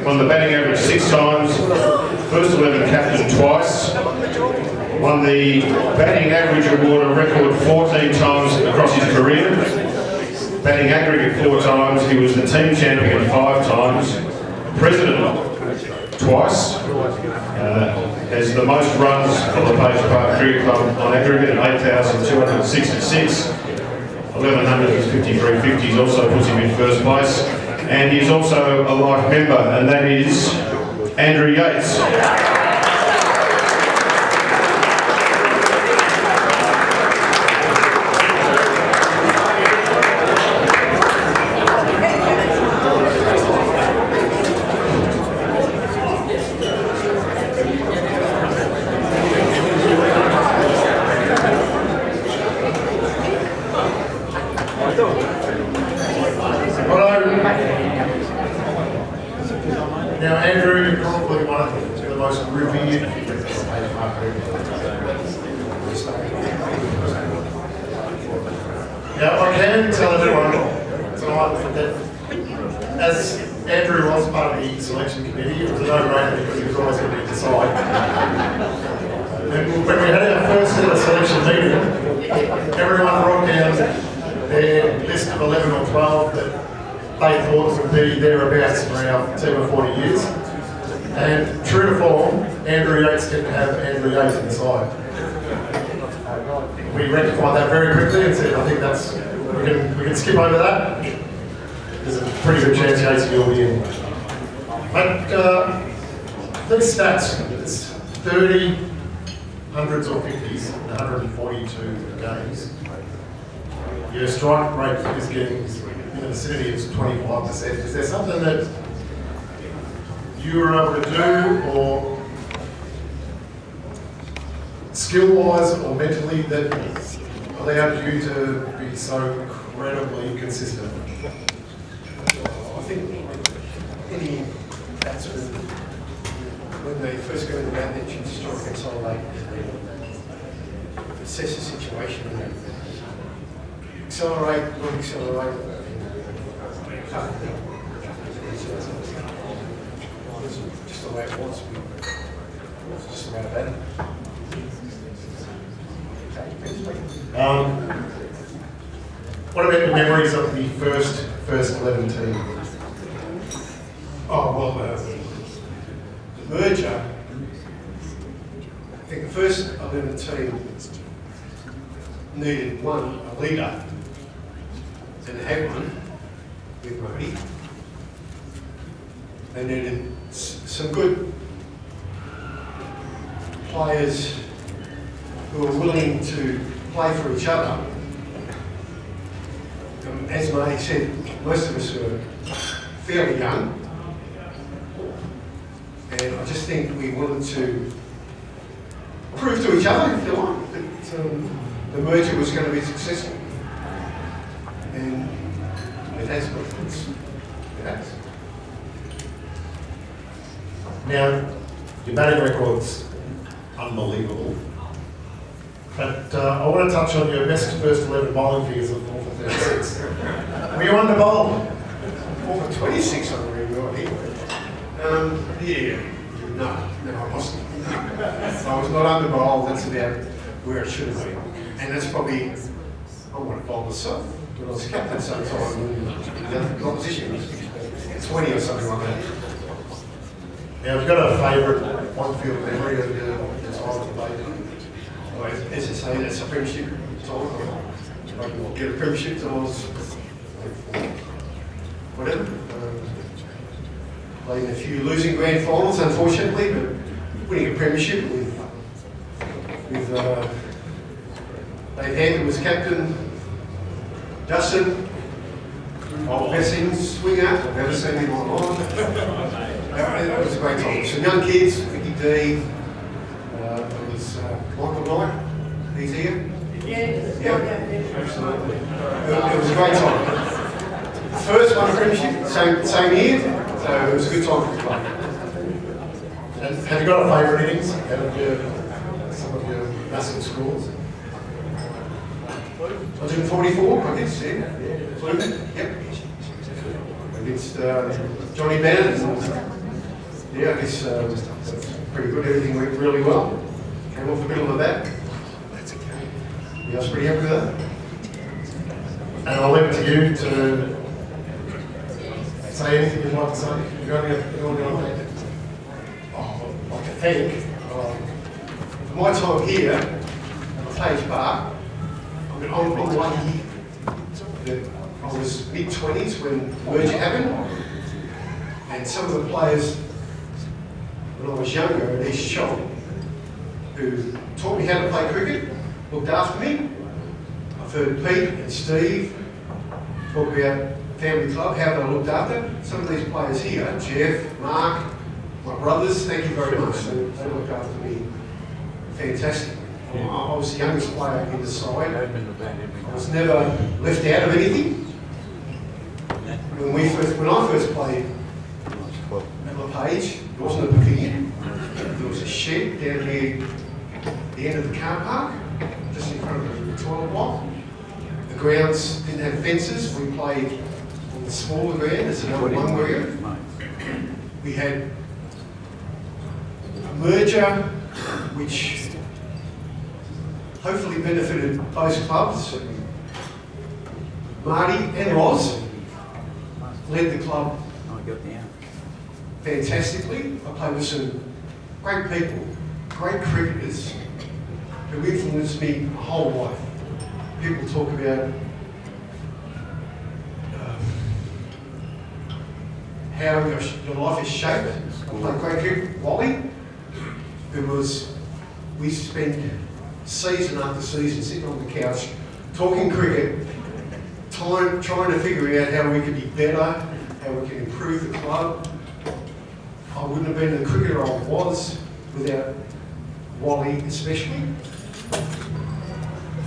won the batting average 6 times, first 11 captain twice, won the batting average award a record 14 times across his career, batting aggregate 4 times, he was the team champion 5 times, president twice, has the most runs for the Page Park Cricket Club on aggregate at 8,266, 1,153 50s also puts him in first place, and he's also a life member, and that is Andrew Yates. Now, Andrew, you're probably one of the most revered Now, I can tell everyone tonight that as Andrew was part of the selection committee, it was a no-brainer because he was always going to decide. And when we had our first set of selection meeting, everyone wrote down their list of 11 or 12 that they thought would be thereabouts for our team of 40 years. And true to form, Andrew Yates didn't have Andrew Yates inside. We rectified that very quickly and said, I think that's, we can skip over that. There's a pretty good chance Yates will be in. But these stats, it's 30, hundreds or 50s, 142 games. Your strike rate is getting in the vicinity of 25%. Is there something that you were able to do, or skill-wise or mentally, that allowed you to be so incredibly consistent? I think any batsman, when they first go to the bat, they should just try to consolidate, assess the situation, and accelerate, not accelerate. Just the way it was. It's just about that. What about the memories of the first 11 team? Oh, well, the merger, I think the first 11 team needed a leader, and they had one with Marty. They needed some good players who were willing to play for each other. As Marty said, most of us were fairly young, and I just think we wanted to prove to each other, if you like, that the merger was going to be successful. And it has been. It has. Now, your batting record's unbelievable. But I want to touch on your best first 11 bowling figures of 4 for 36. Were you under bowl? 4 for 26 on the record here. No, I wasn't. I was not under bowl, that's about where it should have been. And that's probably, I want to bowl myself, but I was captain sometime when the opposition was 20 or something like that. Now, have you got a favourite on-field memory of your time at the plate? As I say, that's a premiership time. I can get a premiership till I was whatever. Playing a few losing grand finals, unfortunately, but winning a premiership with Dave Hampton was captain, Dustin, old Messing swinger, I've never seen him online. It was a great time. Some young kids, Vicky D, there was Michael Knight, he's here. Yeah, absolutely. It was a great time. First one premiership, same year, so it was a good time to play. And have you got a favourite innings out of some of your massive scores? 144, I guess, yeah. Yep. Against Johnny Bennett. Yeah, I guess that's pretty good. Everything went really well. Came off the middle of the bat. Yeah, I was pretty happy with that. And I'll leave it to you to say anything you'd like to say. You got anything? Oh, I'd like to thank, for my time here at Page Park. I mean, I'm lucky that I was mid-20s when the merger happened. And some of the players, when I was younger at East Shop, who taught me how to play cricket, looked after me. I've heard Pete and Steve talk about family club, how they looked after. Some of these players here, Jeff, Mark, my brothers, thank you very much. They looked after me fantastic. I was the youngest player in the side. I was never left out of anything. When I first played at La Page, there wasn't a pavilion. There was a shed down here at the end of the car park, just in front of the toilet block. The grounds didn't have fences. We played on the smaller ground, it's an L1 ground. We had a merger which hopefully benefited both clubs. Marty and Roz led the club fantastically. I played with some great people, great cricketers who influenced me my whole life. People talk about how your life is shaped. I played great cricket. Wally, we spent season after season sitting on the couch talking cricket, trying to figure out how we could be better, how we can improve the club. I wouldn't have been the cricketer I was without Wally especially.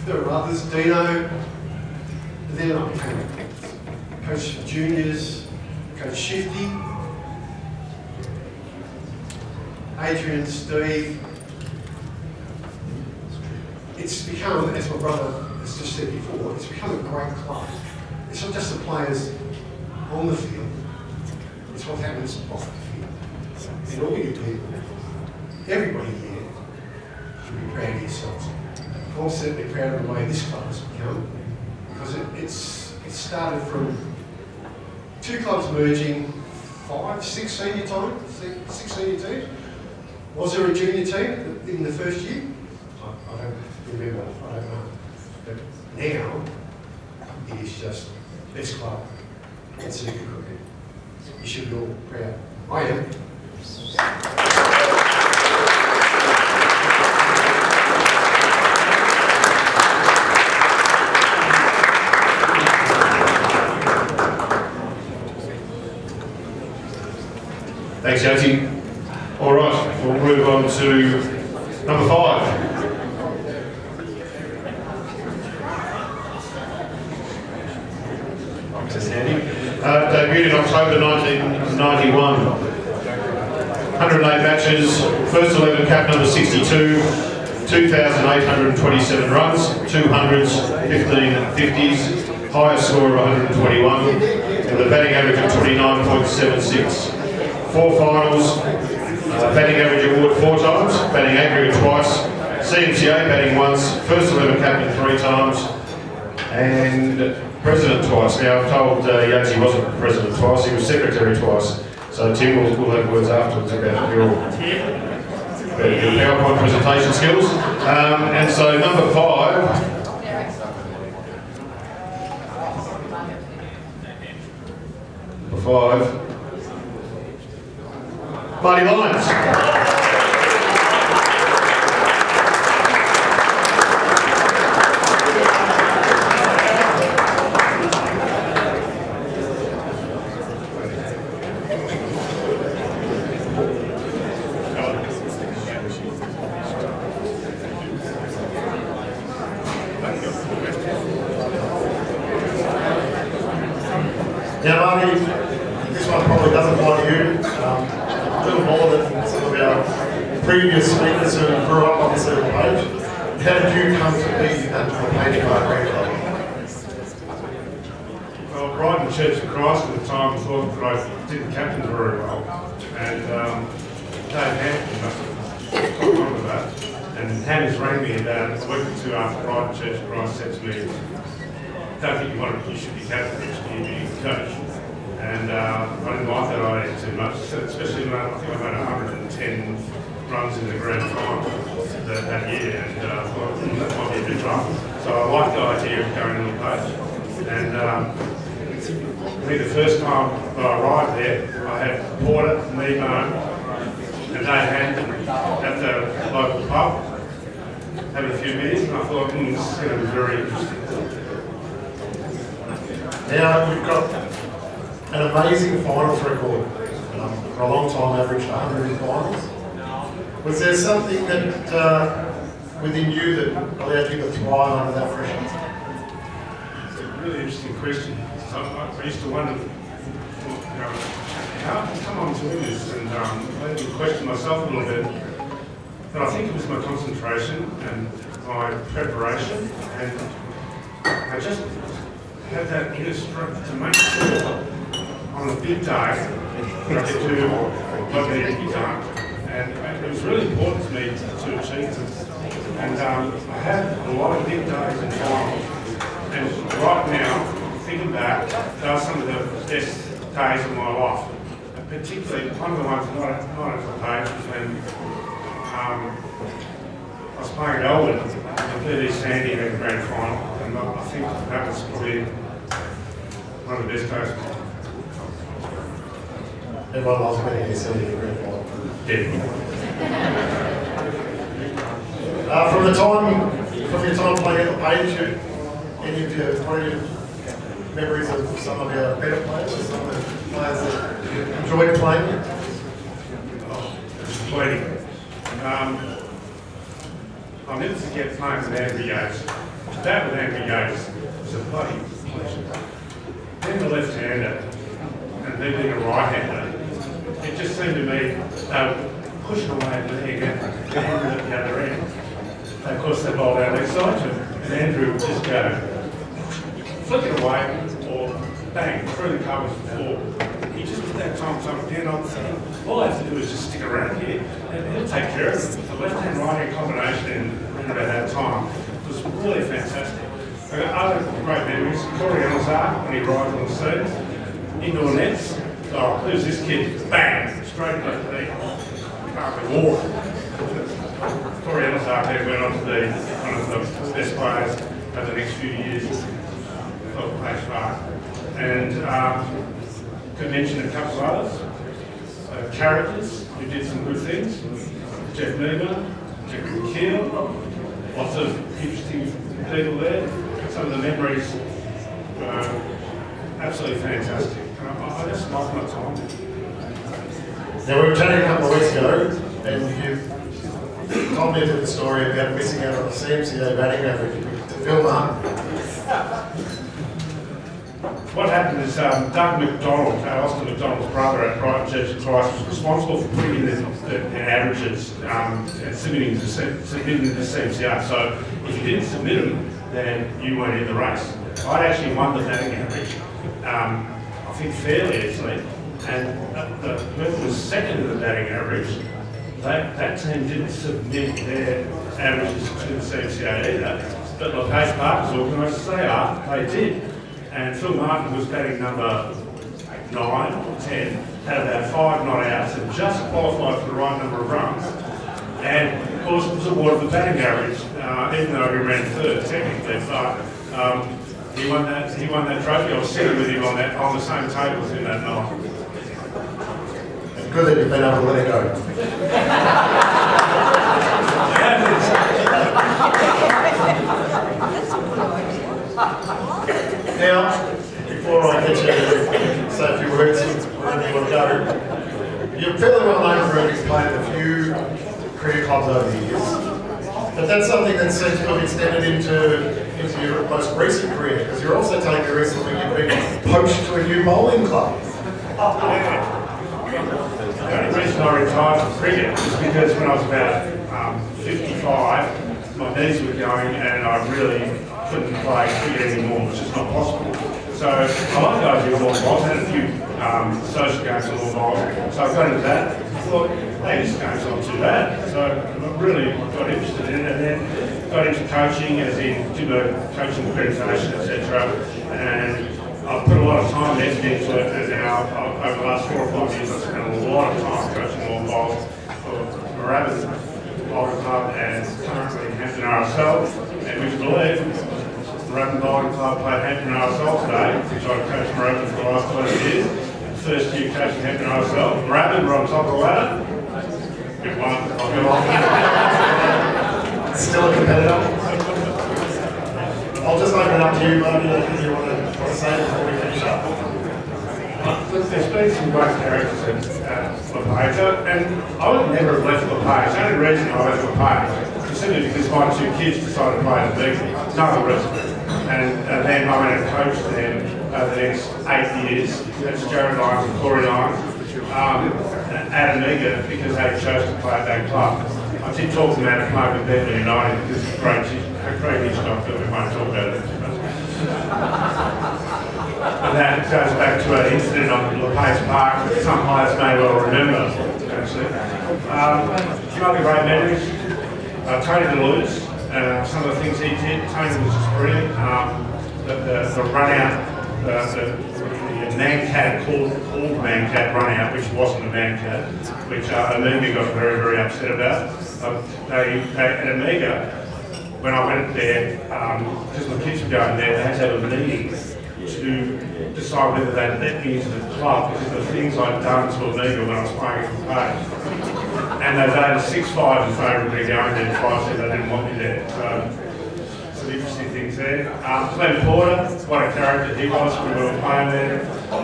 There are others, Dino, but then I became coach for juniors, coach Shifty, Adrian, Steve. It's become, as my brother has just said before, it's become a great club. It's not just the players on the field, it's what happens off the field. And all you people, everybody here, should be proud of yourselves. I'm certainly proud of the way this club has become, because it started from two clubs merging, 6 senior teams. Was there a junior team in the first year? I don't remember, I don't know. But now, it is just best club in super cricket. You should be all proud. I am. Thanks, Yati. All right, we'll move on to number 5. Debuted in October 1991. 108 matches, first 11 cap number 62, 2,827 runs, 200s, 15 50s, highest score of 121, with a batting average of 29.76. 4 finals, batting average award 4 times, batting aggregate twice, CMCA batting once, first 11 captain 3 times, and president twice. Now I've told Yates he wasn't president twice, he was secretary twice. So Tim will have words afterwards about your PowerPoint presentation skills. And so number 5. Number 5. Marty Lyons. Now, Marty, this one probably doesn't apply to you. A little more than some of our previous speakers who grew up on the Silva page. How did you come to be at the Painting Art Club? Well, riding Church of Christ at the time, thought that I didn't captain very well. And Dave Hampton must have got on with that. And Hannah's rang me about a week or two after Brighton Church of Christ said to me, don't think you should be captain, you should be coach. And I didn't like that idea too much, especially when I think I made 110 runs in the grand final that year, and I thought that might be a bit rough. So I liked the idea of going on the coach. And I think the first time that I arrived there, I had Porter, Nemo, and Dave Hampton at the local pub, having a few beers, and I thought, this is going to be very interesting. Now we've got an amazing finals record. For a long time, averaged 100 in finals. Was there something that within you that allowed you to thrive under that pressure? It's a really interesting question. I used to wonder, how come I'm doing this? And I had to question myself a little bit. But I think it was my concentration and my preparation, and I just had that inner strength to make sure on a big day that I could do what needed to be done. And it was really important to me to achieve this. And I had a lot of big days in finals. And right now, thinking back, they are some of the best days of my life. And particularly, one of the ones not at the page was when I was playing at Elwood and beat East Sandy in the grand final. And I think that was probably one of the best days of my life. Everyone loves beating East Sandy in the grand final. From your time playing at the page, any of your memories of some of your better players, or some of the players that you enjoyed playing with? Plenty. I'll never forget playing with Andrew Yates. That with Andrew Yates was a bloody pleasure. Being a left-hander and then being a right-hander, it just seemed to me pushing away at the leg and Andrew at the other end. And of course they bowled out next side to him, and Andrew would just go flick it away or bang through the covers before. He just did that time again. I'm thinking, all I have to do is just stick around here and he'll take care of it. The left-hand right-hand combination in about that time was really fantastic. I got other great memories. Corey Elzar, when he arrived on the scene, indoor nets. Oh, who's this kid? Bang! Straight into the wall. Corey Elzar then went on to be one of the best players over the next few years of Page Park. And could mention a couple of others. Characters who did some good things. Jeff Neighbour, Jeff Keel, lots of interesting people there. Some of the memories were absolutely fantastic. I just like my time. Now we were chatting a couple of weeks ago, and you told me the story about missing out on the CMCA batting average to Phil Martin. What happened is Doug McDonald, Austin McDonald's brother at Brighton Church of Christ, was responsible for putting in the averages and submitting to the CMCR. So if you didn't submit them, then you weren't in the race. I'd actually won the batting average, I think fairly easily, and whoever was second in the batting average, that team didn't submit their averages to the CMCA either. But like Page Park was organised as they are, they did. And Phil Martin was batting number 9 or 10, had about 5 not outs and just qualified for the right number of runs. And of course it was awarded the batting average, even though he ran third technically. But he won that trophy. I was sitting with him on the same table as him that night. It's good that you've been able to let it go. Now, before I get you to say a few words, wherever you want to go, you're fairly well known for having played a few career clubs over the years, but that's something that seems to have extended into your most recent career, because you're also telling me recently you've been poached to a new bowling club. The only reason I retired from cricket was because when I was about 55, my knees were going and I really couldn't play cricket anymore, which is not possible. So I like the idea of lawn bowls. I had a few social games of lawn bowls. So I got into that. I thought, hey, this game's not too bad. So I really got interested in it, and then got into coaching, as in did a coaching accreditation, etc. And I've put a lot of time and effort into it, and now over the last 4 or 5 years I've spent a lot of time coaching lawn bowls for Moorabbin Bowling Club and currently Hampton RSL. And would you believe, Moorabbin Bowling Club played Hampton RSL today, which I've coached Moorabbin for the last 20 years. First year coaching Hampton RSL. Moorabbin were on top of the ladder. We won. Still a competitor. I'll just open it up to you, Marty, if you want to say before we finish up. Look, there's been some great characters at LePage, and I would never have left LePage. The only reason I left LePage was simply because my 2 kids decided to play in the league. No other reason. And then I went and coached them over the next 8 years. That's Jared Lyons and Corey Lyons at Amiga because they chose to play at that club. I did talk to them out of Market Beverly United because it's a great issue. I feel we won't talk about it too much. And that goes back to an incident on LePage Park that some players may well remember, actually. Some other great memories. Tony DeLuz, some of the things he did, Tony was just brilliant. The run out, the man-cat called man-cat run out, which wasn't a man-cat, which Amiga got very, very upset about. At Amiga, when I went there, because my kids were going there, they had to have a meeting to decide whether they'd let me into the club because of the things I'd done to Amiga when I was playing at LePage. And they voted 6-5 in favour of me going there, 5 said they didn't want me there. So, some interesting things there. Glenn Porter, what a character he was when we were playing there.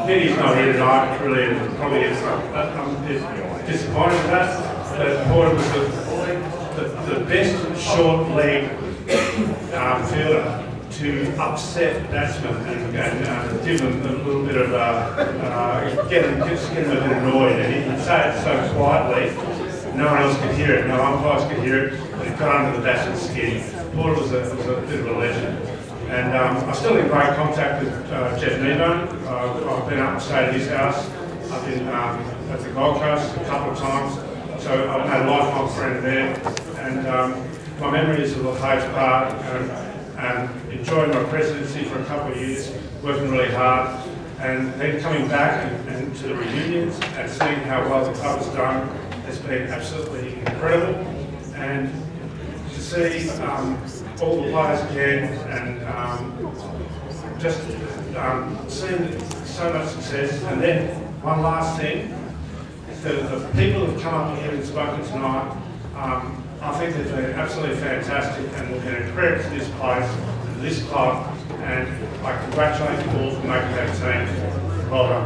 Eddie's not here tonight, really, probably is. I'm a bit disappointed with that. But Porter was the best short leg fielder to upset batsmen and give them a little bit of get them a bit annoyed. And he would say it so quietly, no one else could hear it, no umpires could hear it, but it got under the batsman's skin. Porter was a bit of a legend. And I'm still in great contact with Jeff Kneebone. I've been up and stayed at his house. I've been at the Gold Coast a couple of times, so I've made a lifelong friend there. And my memories of LePage Park and enjoying my presidency for a couple of years, working really hard, and then coming back and to the reunions and seeing how well the club has done has been absolutely incredible. And to see all the players again and just seeing so much success. And then one last thing, the people who have come up here and spoken tonight, I think they've been absolutely fantastic and we've been a credit to this place, to this club, and I congratulate you all for making that team. Well done.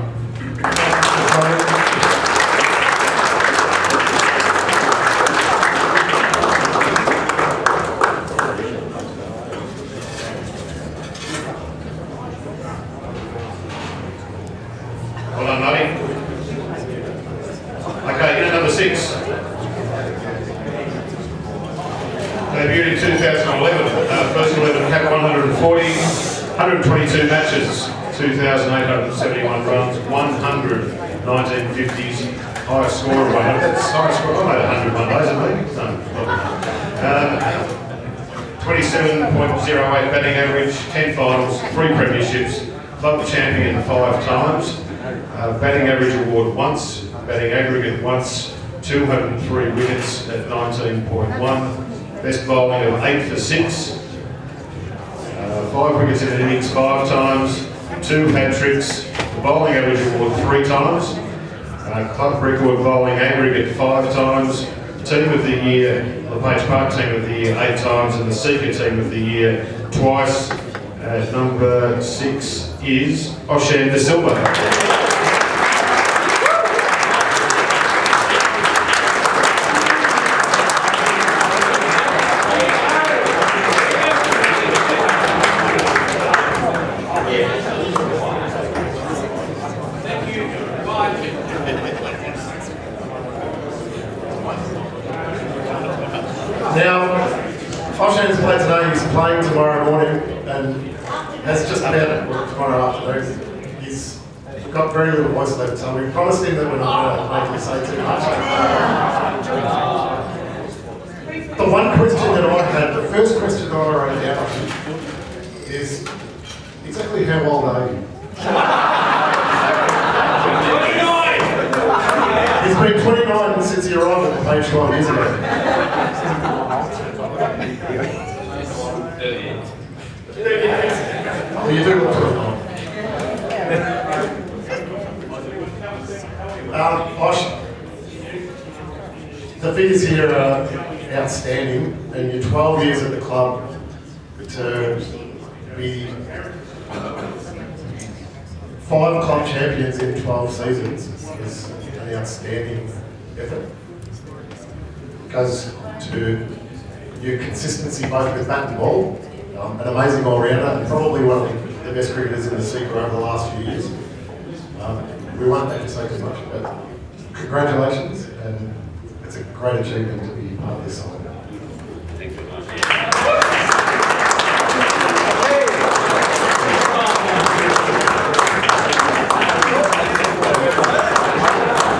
Well done, Marty. Okay, unit number 6. Debuted in 2011, first 11 cap 140, 122 matches, 2,871 runs, 100 1950s, highest score of 100. That's highest score. I made 100 one days, haven't I? 27.08 batting average, 10 finals, 3 premierships, club champion 5 times, batting average award once, batting aggregate once, 203 wickets at 19.1. Best bowling of 8 for 6, 5 wickets in an innings 5 times, 2 hat-tricks, the bowling average award 3 times, club record bowling aggregate 5 times, team of the year, LePage Park team of the year 8 times, and the Seeker team of the year twice. Number 6 is Oshan de Silva. Now, Oshan has played today, he's playing tomorrow morning, and has just about work tomorrow afternoon. He's got very little voice left, so we promised him that we're not going to make him say too much. The one question that I had, the first question that I wrote down is exactly how old are you? He's been 29 since he arrived at the page 12 years ago. Well, you do look 29. Osh, the figures here are outstanding, and you're 12 years at the club to be 5 club champions in 12 seasons is an outstanding effort. It goes to your consistency both with bat and ball, an amazing all-rounder, and probably one of the best cricketers in the sector over the last few years. We won't have to say too much, but congratulations, and it's a great achievement to be part of this side. Thank you.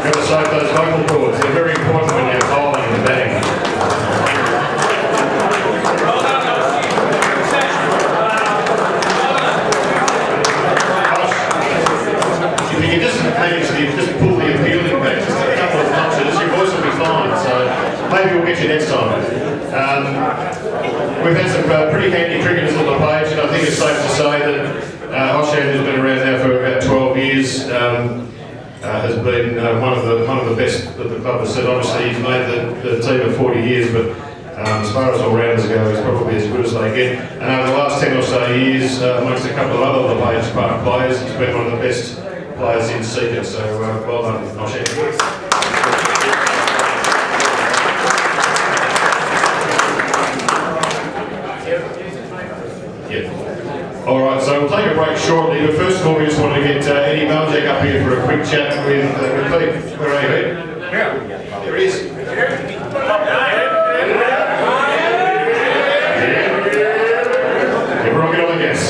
Got to save those vocal cords. They're very important when you're bowling and batting. If you can just manage to just pull the appealing back just a couple of punches, your voice will be fine. So maybe we'll get you next time. We've had some pretty handy cricketers on the page, and I think it's safe to say that Oshan, who's been around now for about 12 years, has been one of the best that the club has seen. Obviously, he's made the team of 40 years, but as far as all-rounders go, he's probably as good as they get. And over the last 10 or so years, amongst a couple of other LePage Park players, he's been one of the best players in Seeker. So well done, Oshan. All right, so we'll take a break shortly, but first of all, we just want to get Edi Meljak up here for a quick chat with Pete. Where are you, Ed? Yeah. There he is. Yeah. Everyone get on the gas.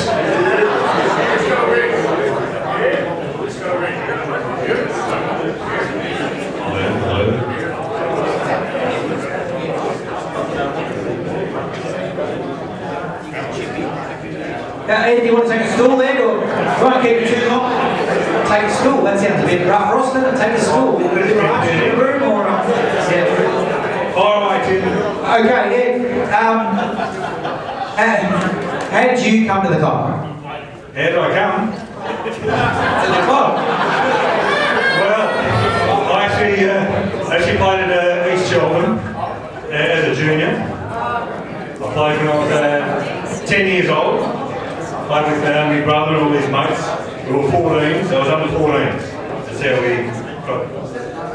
Ed, do you want to take a stool then, or try and keep it too long? Take a stool, that sounds a bit rough, Ross, doesn't it? Take a stool. In the room or yeah. All right, Tim. Okay, Ed. How did you come to the club? How did I come? To the club? Well, I actually played at East Cheltenham as a junior. I played when I was 10 years old. Played with my brother and all his mates. We were 14s, so I was under 14s. That's how we got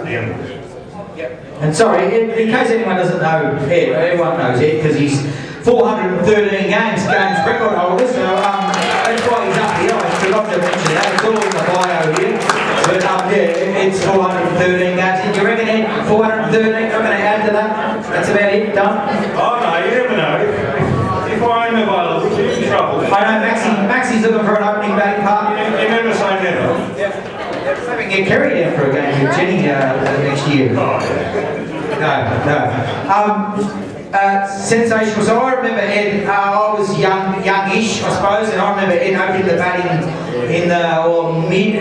the end. And sorry, in case anyone doesn't know Ed, everyone knows Ed because he's 413 games record holder, so that's why he's up here. I forgot to mention that, it's all in the bio here. But yeah, it's 413 games. Do you reckon Ed, 413, not going to add to that? That's about it, done? Oh no, you never know. If I'm available, you're in trouble. I know Maxi's looking for an opening batting partner. You never say never. Maybe get Kerry down for a game with Jenny next year. Oh, No. Sensational. So I remember Ed, I was youngish, I suppose, and I remember Ed opening the batting in the maybe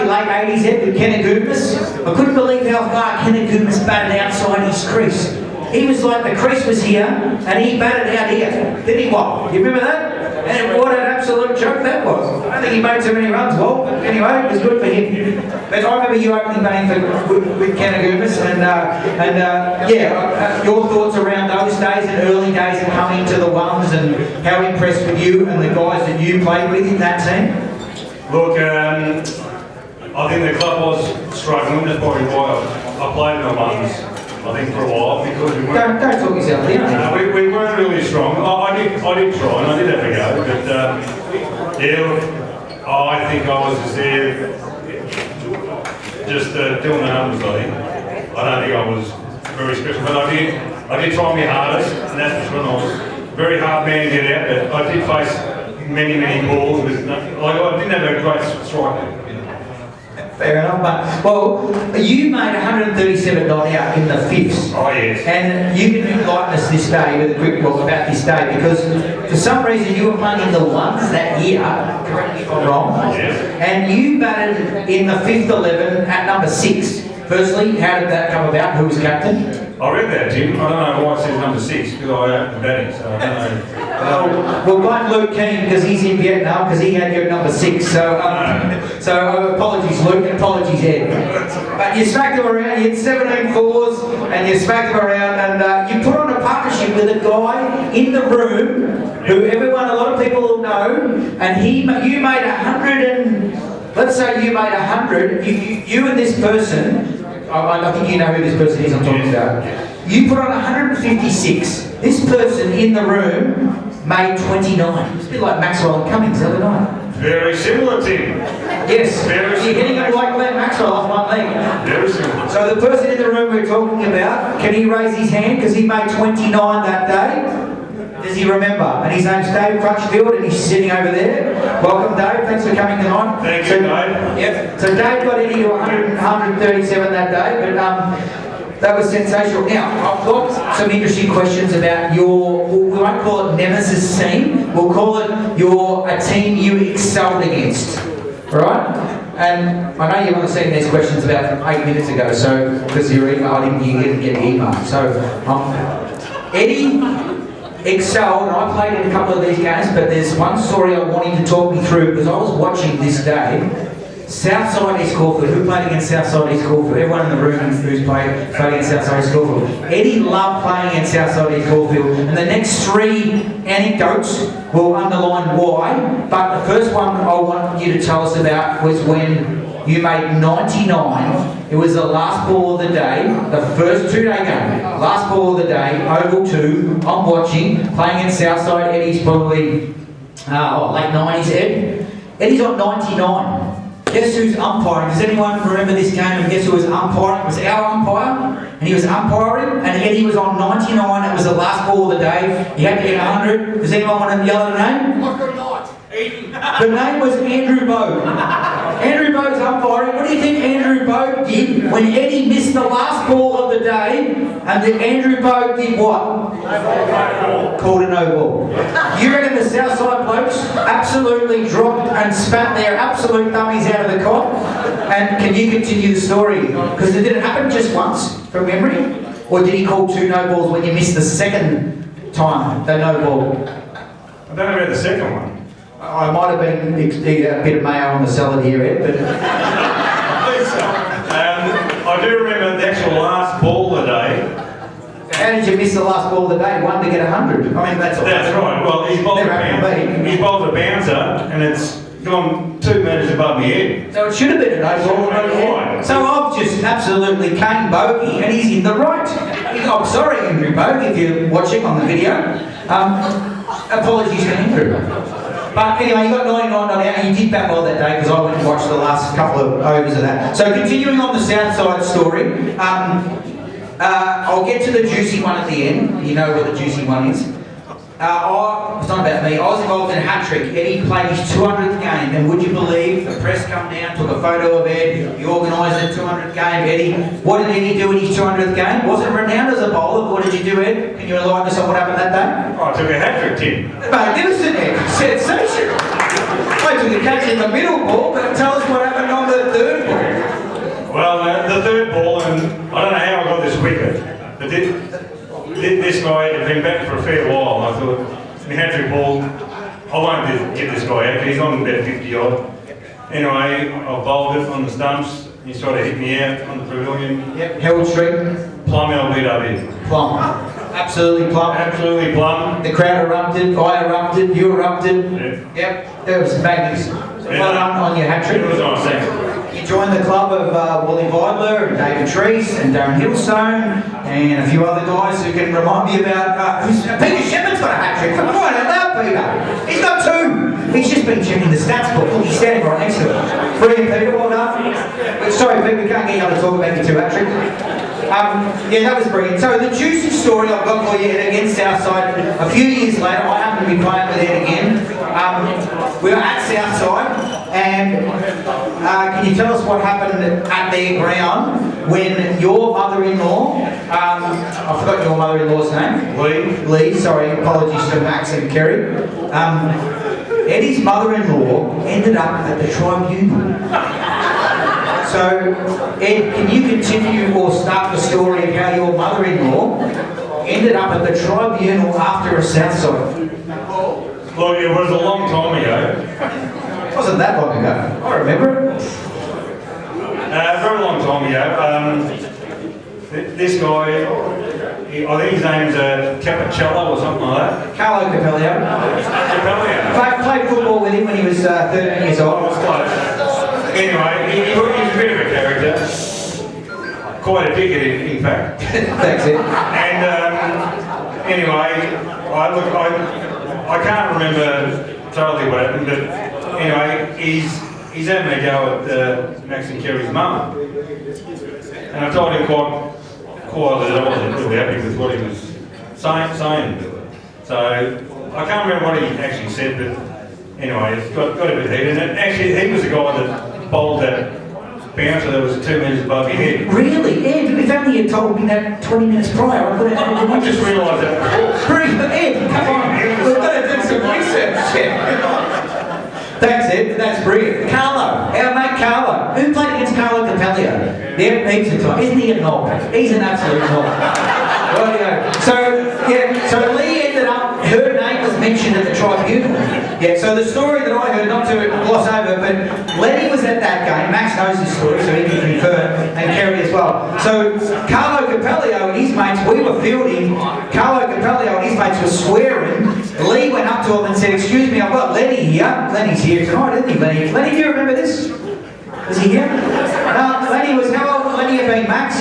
late 80s, Ed, with Kenneth Goodmas. I couldn't believe how far Kenneth Goodmas batted outside his crease. He was like the crease was here, and he batted out here. Didn't he, what? You remember that? And what an absolute joke that was. I don't think he made too many runs, well, but anyway, it was good for him. But I remember you opening batting with Kenneth Goodmas, and your thoughts around those days and early days of coming to the ones, and how impressed with you and the guys that you played with in that team? look, I think the club was struggling. That's probably why I played in the ones. I think for a while because we weren't. Don't talk yourself down. We weren't really strong. I did try and I did have a go, but I think I was just there, just doing the numbers. I don't think I was very special, but I did try my hardest, and that's when I was a very hard man to get out. But I did face many balls with nothing. Like, I didn't have a great striker. Fair enough, but well, you made 137 not out in the fifths. Oh yes. And you can enlighten us this day with a quick talk about this day because for some reason you were playing in the ones that year, correct me if I'm wrong, Yes. and you batted in the fifth 11 at number 6. Firstly, how did that come about? Who was captain? I read that, Tim. I don't know why it says number 6 because I opened the batting, so I don't know. We'll blame Luke Keane because he's in Vietnam because he had you at number 6. So apologies, Luke, and apologies, Ed. But you smacked him around. You had 17 fours, and you smacked him around, and you put on a partnership with a guy in the room who a lot of people will know, and you made 100 and let's say you made 100. You and this person. I think you know who this person is I'm talking about. You put on 156. This person in the room made 29. It's a bit like Maxwell and Cummings the other night. Very similar, Tim. Yes, Very you're hitting it like Glenn Maxwell off one leg. Very similar. So the person in the room we're talking about, can he raise his hand because he made 29 that day? Does he remember? And his name's Dave Crutchfield and he's sitting over there. Welcome, Dave. Thanks for coming tonight. Thank you, Dave. Yep. So Dave got Eddie to 137 that day, but that was sensational. Now, I've got some interesting questions about we won't call it nemesis team, we'll call it a team you excelled against. Alright? And I know you want to send these questions about 8 minutes ago, so because your email, you didn't get the email. So Eddie excelled, and I played in a couple of these games, but there's one story I want him to talk me through because I was watching this day. Southside East Caulfield. Who played against Southside East Caulfield? Everyone in the room who's played against Southside East Caulfield. Eddie loved playing against Southside East Caulfield, and the next 3 anecdotes will underline why. But the first one I want you to tell us about was when you made 99. It was the last ball of the day, the first 2-day game. Last ball of the day, Oval 2. I'm watching, playing against Southside. Eddie's probably late 90s, Ed. Eddie's on 99. Guess who's umpiring? Does anyone remember this game and guess who was umpiring? It was our umpire, and he was umpiring, and Eddie was on 99. It was the last ball of the day. He had to get 100. Does anyone want to yell at the name? The name was Andrew Bogue. Andrew Bogue's umpiring. What do you think Andrew Bogue did when Eddie missed the last ball of the day? And then Andrew Bogue did what? Called a no ball. You reckon the Southside blokes absolutely dropped and spat their absolute dummies out of the cot? And can you continue the story? Because did it happen just once, from memory? Or did he call 2 no balls when you missed the second time, the no ball? I don't know about the second one. I might have been a bit of mayo on the salad here, Ed, but... I do remember the actual last ball of the day. How did you miss the last ball of the day? 1 to get 100. I mean, that's all. That's right. Well, he's bowled a bouncer, and it's gone 2 metres above my head. So it should have been a no ball. Right. So I've just absolutely cane bogey, and he's in the right. I'm sorry, Andrew Bogue, if you're watching on the video. Apologies to Andrew. But anyway, you got 99 not out, and you did bat well that day because I went and watched the last couple of overs of that. So continuing on the Southside story, I'll get to the juicy one at the end. You know what the juicy one is. It's not about me. I was involved in a hat-trick. Eddie played his 200th game, and would you believe the press come down, took a photo of Ed, he organised the 200th game. Eddie, what did Eddie do in his 200th game? Wasn't renowned as a bowler. What did you do, Ed? Can you enlighten us on what happened that day? I took a hat-trick, Tim. Magnificent, Ed. Sensational. I took a catch in the middle ball, but tell us what happened on the third ball. Well, the third ball, and I don't know how I got this wicket, but this guy had been back for a fair while, and I thought, my hat-trick ball, I won't get this guy out, he's on about 50 odd. Anyway, I bowled it on the stumps, he sort of hit me out on the pavilion. Yep, Herald Street. Plum LBW. Plum. Absolutely plum. Absolutely plum. The crowd erupted, I erupted, you erupted. Yeah. Yep, it was magnificent. Well done on your hat-trick. It was nice, thanks. You joined the club of Wally Vidler and David Treese and Darren Hillstone and a few other guys who can remind me about... Peter Shepard's got a hat-trick. Come on, allow Peter. He's got 2. He's just been checking the stats book. Look, he's standing right next to it. Brilliant, Peter. Well done. Sorry, Pete, we can't get you to talk about your 2 hat-tricks. Yeah, that was brilliant. So the juicy story I've got for you against Southside, a few years later, I happen to be playing with Ed again. we were at Southside, and can you tell us what happened at their ground when your mother-in-law, I forgot your mother-in-law's name. Lee, sorry, apologies to Max and Kerry. Eddie's mother-in-law ended up at the tribunal. So, Ed, can you continue or start the story of how your mother-in-law ended up at the tribunal after a Southside? Look, it was a long time ago. It wasn't that long ago. I remember it. A very long time ago. This guy, I think his name's Capicello or something like that. Carlo Capellio. Capellio. Played football with him when he was 13 years I old. was close. Anyway, he was a bit of a character. Quite a dickhead, in fact. Thanks, Ed. And anyway, I can't remember totally what happened, but anyway, he's having a go at Max and Kerry's mum. And I told him quite that I wasn't really happy with what he was saying. So I can't remember what he actually said, but anyway, it got a bit heated. And actually, he was the guy that bowled that bouncer that was 2 metres above your head. Really? Ed, if only you told me that 20 minutes prior, I could have... I just realised that. Ed, come on. We've got to do some research here. Thanks, Ed. That's brilliant. Carlo, our mate Carlo. Who played against Carlo Capellio? Yeah, he's a time. Isn't he a knob? He's an absolute knob. Well, so Lee ended up, her name was mentioned at the tribunal. Yeah, so the story that I heard, not to gloss over, but Lenny was at that game. Max knows this story, so he can confirm, and Kerry as well. So Carlo Capellio and his mates, we were fielding. Carlo Capellio and his mates were swearing. Lee went up to him and said, "Excuse me, I've got Lenny here." Lenny's here tonight, isn't he, Lenny? Lenny, do you remember this? Was he here? No, Lenny was, how old would Lenny have been, Max?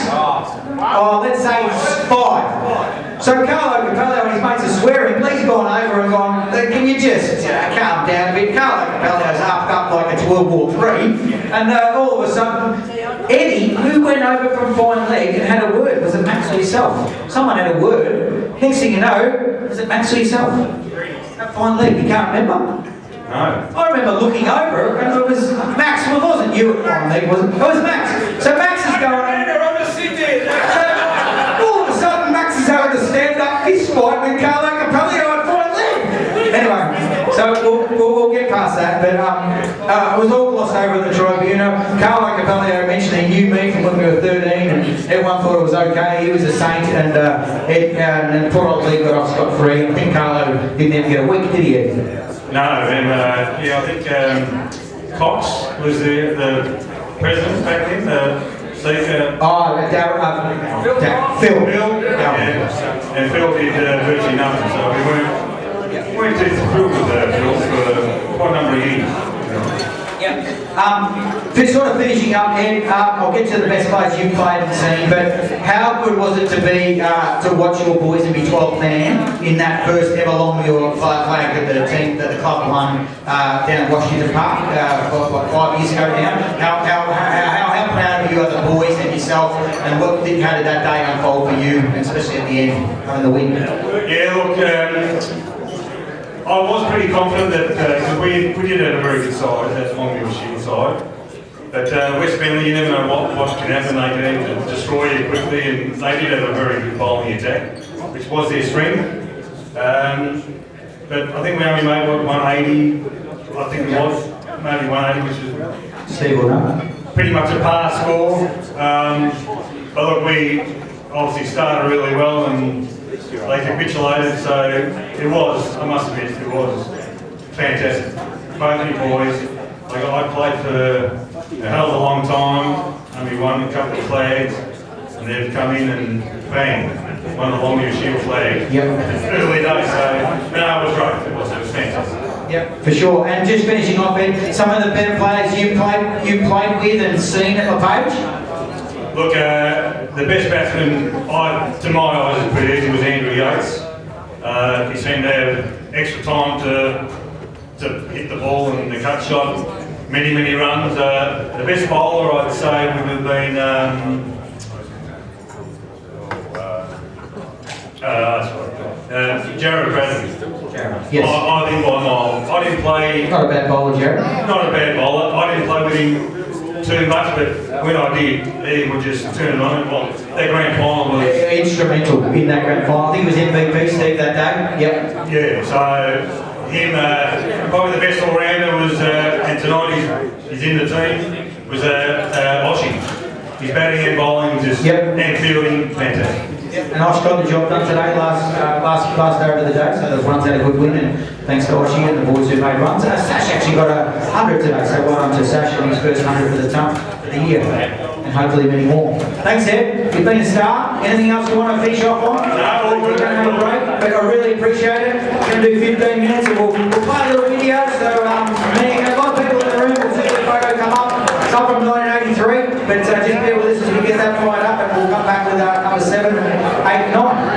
Oh, let's say 5. So Carlo Capellio and his mates are swearing. Lee's gone over and gone, "Can you just calm down a bit?" Carlo Capellio's up like it's World War III. And all of a sudden, Eddie, who went over from fine leg and had a word, was it Max or yourself? Someone had a word. Next thing you know, was it Max or yourself? That fine leg, you can't remember? No. I remember looking over and it was Max. Well, it wasn't you at fine leg, was it? It was Max. So Max is going... All of a sudden, Max is having to stand up fist fight with Carlo Capellio at fine leg. Anyway, so we'll get past that, but it was all glossed over at the tribunal. Carlo Capellio mentioned he knew me from when we were 13 and everyone thought it was okay. He was a saint, and poor old Lee got off scot-free. I think Carlo didn't even get a week, did he, Ed? No, and I think Cox was the president back then, the speaker. Oh, Phil. And Phil did virtually nothing, so we weren't too thrilled with Phil for quite a number of years. Just sort of finishing up, Ed, I'll get to the best players you've played and seen, but how good was it to be to watch your boys and be 12th man in that first ever long your flag that the team that the club won down at Washington Park 5 years ago now? How proud of you as the boys and yourself, and how did that day unfold for you, especially at the end, having the win? Yeah, look. I was pretty confident that we did have a very good side, that Longview shooting side. But West Bentley, you never know what can happen. They can either destroy you quickly, and they did have a very good bowling attack, which was their strength. But I think we only made 180. I think it was maybe 180, which was pretty much a par score. But look, we obviously started really well and they capitulated, so it was, I must admit, it was fantastic. Both of you boys, like I played for a hell of a long time, and we won a couple of flags, and they've come in and bang, won the Longview Shield flag. Yep. Early days, so no, it was great, it was fantastic. Yep, for sure. And just finishing off, Ed, some of the better players you played with and seen at the page? Look, the best batsman, to my eyes, is pretty easy, was Andrew Yates. He seemed to have extra time to hit the ball and the cut shot, many runs. The best bowler, I'd say, would have been Jared Bradley. Yes. I think by miles. I didn't play, Not a bad bowler, Jared. not a bad bowler. I didn't play with him too much, but when I did, he would just turn it on. Well, that grand final was... Instrumental in that grand final. I think he was MVP, Steve, that day. Yep. Yeah, so him, probably the best all-rounder was, and tonight he's in the team, was Oshan. His batting and bowling just, and fielding, fantastic. And Osh got the job done today, last over the day, so the runs had a good win, and thanks to Oshy and the boys who made runs. Sash actually got 100 today, so well done to Sash on his first 100 for the year, and hopefully many more. Thanks, Ed. You've been a star. Anything else you want to finish off on? No, we're going to have a break, but I really appreciate it. We're going to do 15 minutes, and we'll play a little video, so a lot of people in the room will see the photo come up. It's up from 1983, but just bear with us as we get that fired up, and we'll come back with number 7, 8, 9.